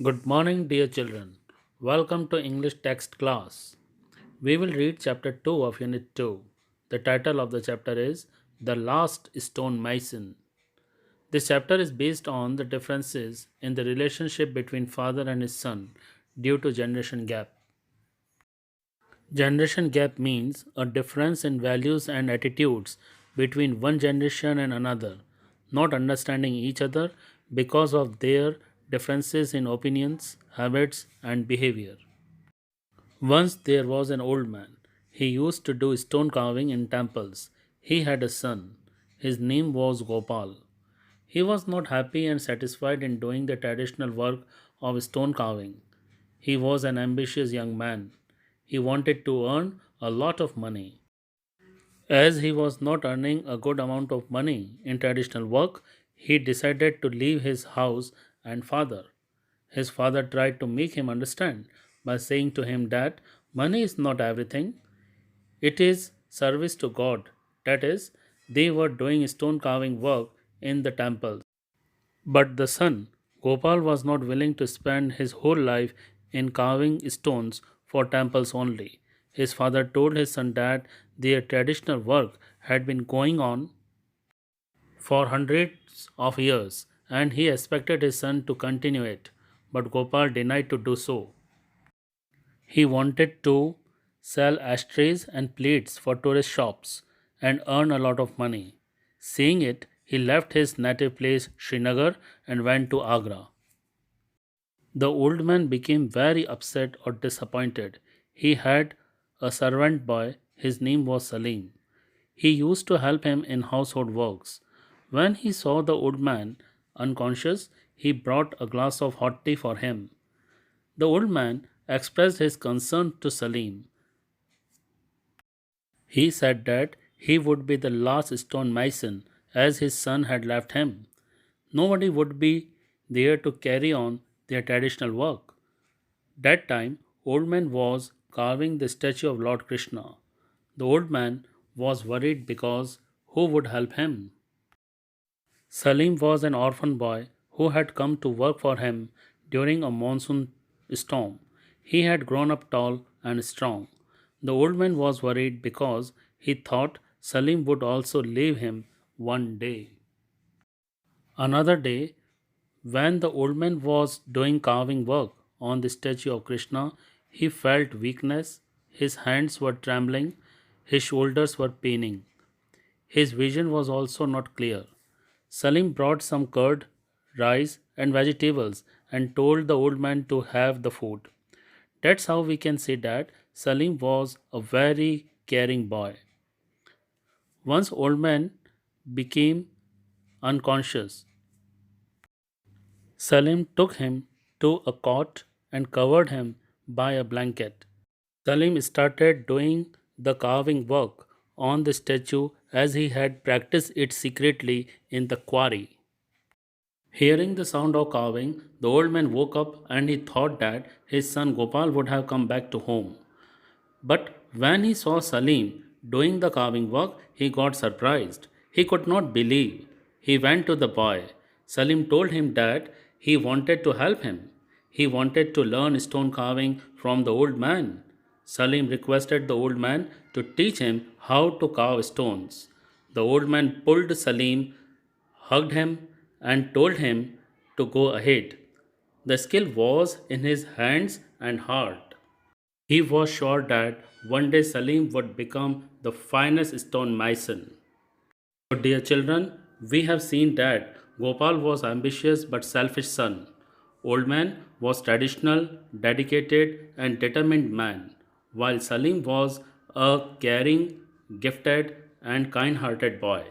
Good morning, dear children. Welcome to English text class. We will read chapter 2 of Unit 2. The title of the chapter is The Last Stone Mason. This chapter is based on the differences in the relationship between father and his son due to generation gap. Generation gap means a difference in values and attitudes between one generation and another, not understanding each other because of their differences in opinions, habits, and behavior. Once there was an old man. He used to do stone carving in temples. He had a son. His name was Gopal. He was not happy and satisfied in doing the traditional work of stone carving. He was an ambitious young man. He wanted to earn a lot of money. As he was not earning a good amount of money in traditional work, he decided to leave his house and father. His father tried to make him understand by saying to him that money is not everything, it is service to God. That is, they were doing stone carving work in the temples. But the son, Gopal, was not willing to spend his whole life in carving stones for temples only. His father told his son that their traditional work had been going on for hundreds of years and he expected his son to continue it. But Gopal denied to do so. He wanted to sell ashtrays and plates for tourist shops and earn a lot of money. Seeing it, he left his native place Srinagar and went to Agra. The old man became very upset or disappointed. He had a servant boy, his name was Salim. He used to help him in household works. When he saw the old man unconscious, he brought a glass of hot tea for him. The old man expressed his concern to Salim. He said that he would be the last stone mason as his son had left him. Nobody would be there to carry on their traditional work. That time, old man was carving the statue of Lord Krishna. The old man was worried because who would help him? Salim was an orphan boy who had come to work for him during a monsoon storm. He had grown up tall and strong. The old man was worried because he thought Salim would also leave him one day. Another day, when the old man was doing carving work on the statue of Krishna, he felt weakness, his hands were trembling, his shoulders were paining. His vision was also not clear. Salim brought some curd, rice, and vegetables and told the old man to have the food. That's how we can say that Salim was a very caring boy. Once old man became unconscious, Salim took him to a cot and covered him by a blanket. Salim started doing the carving work on the statue as he had practiced it secretly in the quarry. Hearing the sound of carving, the old man woke up and he thought that his son Gopal would have come back to home. But when he saw Salim doing the carving work, he got surprised. He could not believe. He went to the boy. Salim told him that he wanted to help him. He wanted to learn stone carving from the old man. Salim requested the old man to teach him how to carve stones. The old man pulled Salim, hugged him, and told him to go ahead. The skill was in his hands and heart. He was sure that one day Salim would become the finest stone mason. So, dear children, we have seen that Gopal was ambitious but selfish son. Old man was traditional, dedicated, and determined man, while Salim was a caring, gifted, and kind-hearted boy.